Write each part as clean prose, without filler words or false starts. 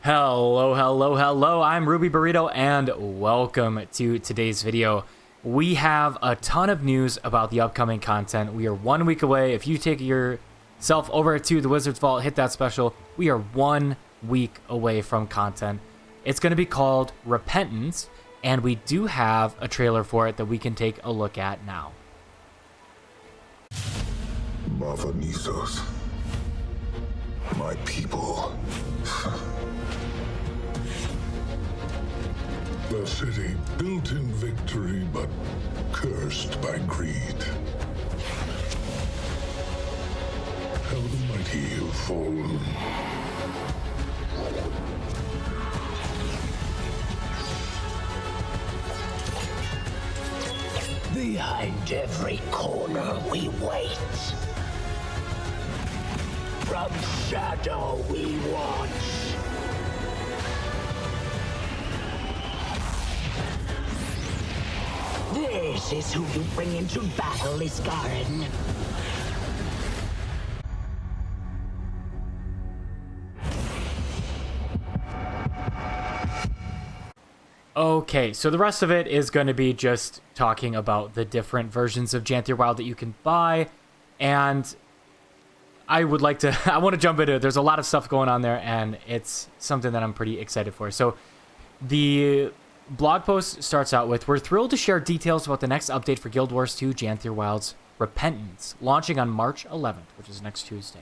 Hello, hello, hello. I'm Ruby Burrito and welcome to today's video. We have a ton of news about the upcoming content. We are 1 week away. If you take yourself over to the Wizard's Vault, hit that special. We are 1 week away from content. It's going to be called Repentance, and we do have a trailer for it that we can take a look at now. Nisos, my people. The city built in victory, but cursed by greed. How the mighty have fallen. Behind every corner we wait. From shadow we watch. This is who you bring into battle, Iskarin. Okay, so the rest of it is going to be just talking about the different versions of Janthier Wild that you can buy, and I want to jump into it. There's a lot of stuff going on there, and it's something that I'm pretty excited for. So the blog post starts out with, we're thrilled to share details about the next update for Guild Wars 2 Janthier Wild's Repentance, launching on March 11th, which is next Tuesday.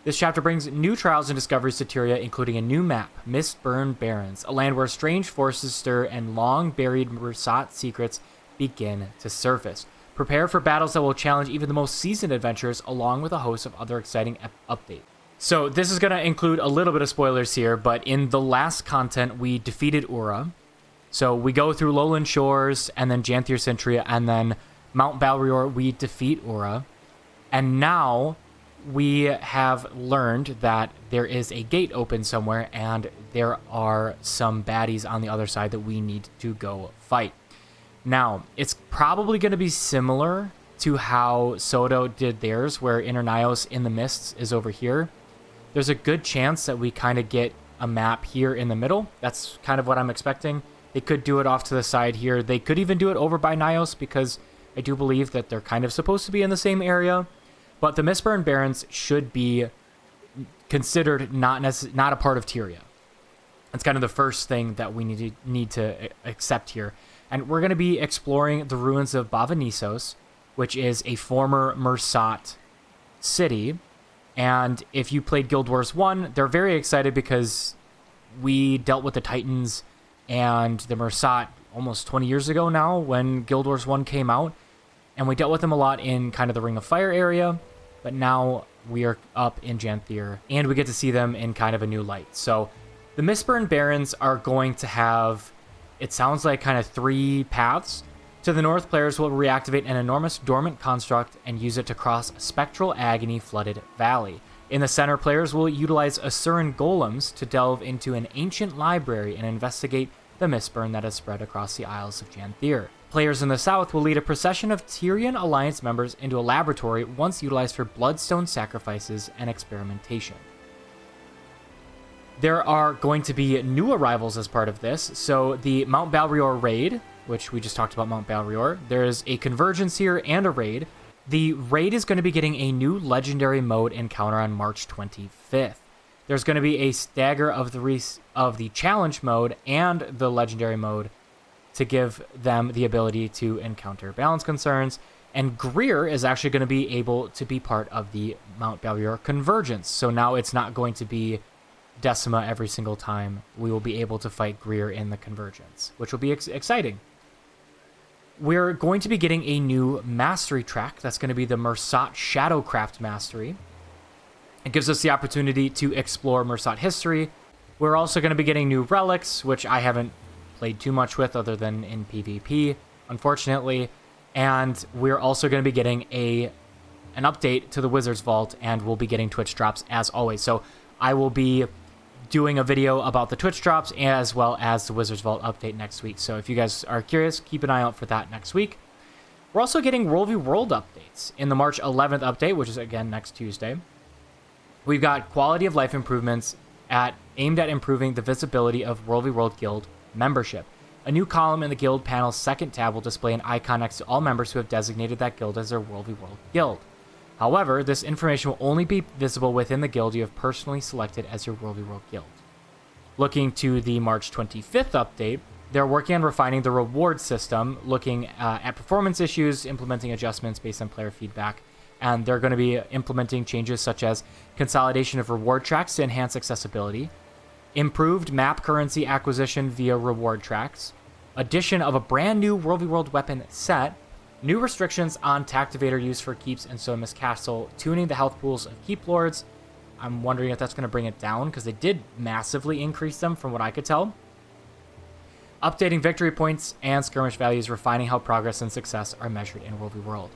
This chapter brings new trials and discoveries to Tyria, including a new map, Mistburn Barrens, a land where strange forces stir and long-buried Mursat secrets begin to surface. Prepare for battles that will challenge even the most seasoned adventurers, along with a host of other exciting updates. So this is going to include a little bit of spoilers here, but in the last content, we defeated Ura. So we go through Lowland Shores, and then Janthier Centria, and then Mount Balrior, we defeat Ura. And now we have learned that there is a gate open somewhere, and there are some baddies on the other side that we need to go fight. Now, it's probably going to be similar to how Soto did theirs, where Internios in the Mists is over here. There's a good chance that we kind of get a map here in the middle. That's kind of what I'm expecting. They could do it off to the side here. They could even do it over by Nios, because I do believe that they're kind of supposed to be in the same area. But the Mistburn Barrens should be considered not a part of Tyria. That's kind of the first thing that we need to accept here. And we're going to be exploring the ruins of Nisos, which is a former Mursat city. And if you played Guild Wars 1, they're very excited because we dealt with the Titans and the Mursat almost 20 years ago now when Guild Wars 1 came out. And we dealt with them a lot in kind of the Ring of Fire area. But now we are up in Janthier, and we get to see them in kind of a new light. So the Mistburn Barrens are going to have, it sounds like, kind of 3 paths. To the north, players will reactivate an enormous dormant construct and use it to cross a spectral agony-flooded valley. In the center, players will utilize Asuran golems to delve into an ancient library and investigate the Mistburn that has spread across the Isles of Janthier. Players in the south will lead a procession of Tyrian Alliance members into a laboratory once utilized for bloodstone sacrifices and experimentation. There are going to be new arrivals as part of this. So the Mount Balrior raid, which we just talked about Mount Balrior, there's a convergence here and a raid. The raid is going to be getting a new legendary mode encounter on March 25th. There's going to be a stagger of the challenge mode and the legendary mode to give them the ability to encounter balance concerns. And Greer is actually going to be able to be part of the Mount Balrior convergence. So now it's not going to be Decima every single time. We will be able to fight Greer in the convergence, which will be exciting. We're going to be getting a new mastery track. That's going to be the Mursat Shadowcraft Mastery. It gives us the opportunity to explore Mursat history. We're also going to be getting new relics, which I haven't played too much with other than in PvP, unfortunately. And we're also going to be getting an update to the Wizard's Vault, and we'll be getting Twitch drops as always. So I will be doing a video about the Twitch drops as well as the Wizard's Vault update next week. So if you guys are curious, keep an eye out for that next week. We're also getting World v. World updates in the March 11th update, which is again next Tuesday. We've got quality of life improvements aimed at improving the visibility of World v World Guild membership. A new column in the guild panel's second tab will display an icon next to all members who have designated that guild as their World v World guild. However, this information will only be visible within the guild you have personally selected as your World v World guild. Looking to the March 25th update, they're working on refining the reward system, looking at performance issues, implementing adjustments based on player feedback, and they're going to be implementing changes such as consolidation of reward tracks to enhance accessibility, improved map currency acquisition via reward tracks, addition of a brand new World v World weapon set, new restrictions on Tactivator use for keeps in Sodamus Castle, tuning the health pools of keep lords. I'm wondering if that's going to bring it down, because they did massively increase them from what I could tell. Updating victory points and skirmish values, refining how progress and success are measured in World v World.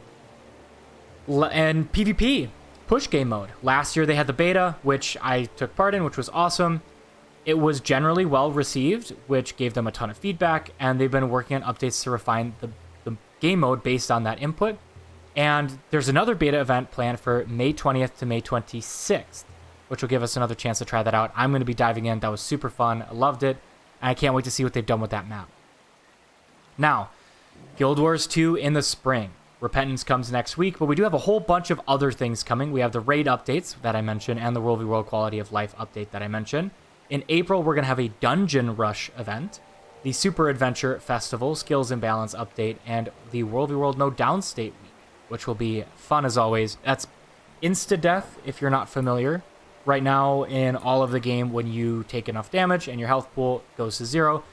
And PvP, push game mode. Last year they had the beta, which I took part in, which was awesome. It was generally well received, which gave them a ton of feedback, and they've been working on updates to refine the game mode based on that input. And there's another beta event planned for May 20th to May 26th, which will give us another chance to try that out. I'm going to be diving in. That was super fun. I loved it, and I can't wait to see what they've done with that map. Now, Guild Wars 2 in the spring. Repentance comes next week, but we do have a whole bunch of other things coming. We have the raid updates that I mentioned and the World v World Quality of Life update that I mentioned. In April, we're going to have a Dungeon Rush event, the Super Adventure Festival, Skills and Balance update, and the World v World No Downstate Week, which will be fun as always. That's insta-death, if you're not familiar. Right now, in all of the game, when you take enough damage and your health pool goes to 0,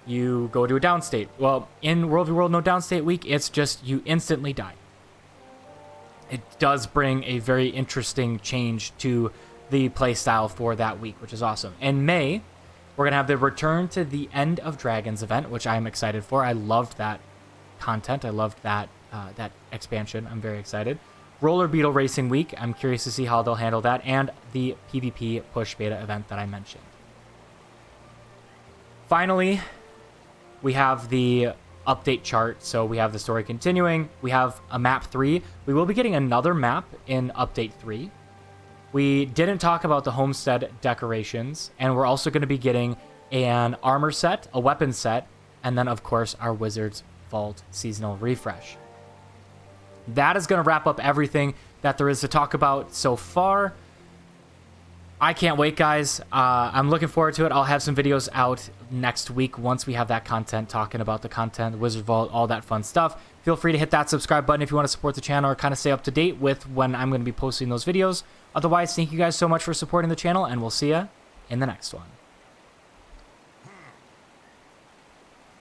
you go to a downstate. Well, in World v World No Downstate Week, it's just you instantly die. It does bring a very interesting change to the playstyle for that week, which is awesome. In May, we're going to have the Return to the End of Dragons event, which I'm excited for. I loved that content. I loved that expansion. I'm very excited. Roller Beetle Racing Week. I'm curious to see how they'll handle that. And the PvP Push Beta event that I mentioned. Finally, we have the update chart. So we have the story continuing. We have a map 3. We will be getting another map in update 3. We didn't talk about the homestead decorations, and we're also going to be getting an armor set, a weapon set, and then, of course, our Wizard's Vault seasonal refresh. That is going to wrap up everything that there is to talk about so far. I can't wait, guys. I'm looking forward to it. I'll have some videos out next week once we have that content, talking about the content, the Wizard Vault, all that fun stuff. Feel free to hit that subscribe button if you want to support the channel or kind of stay up to date with when I'm going to be posting those videos. Otherwise, thank you guys so much for supporting the channel, and we'll see you in the next one.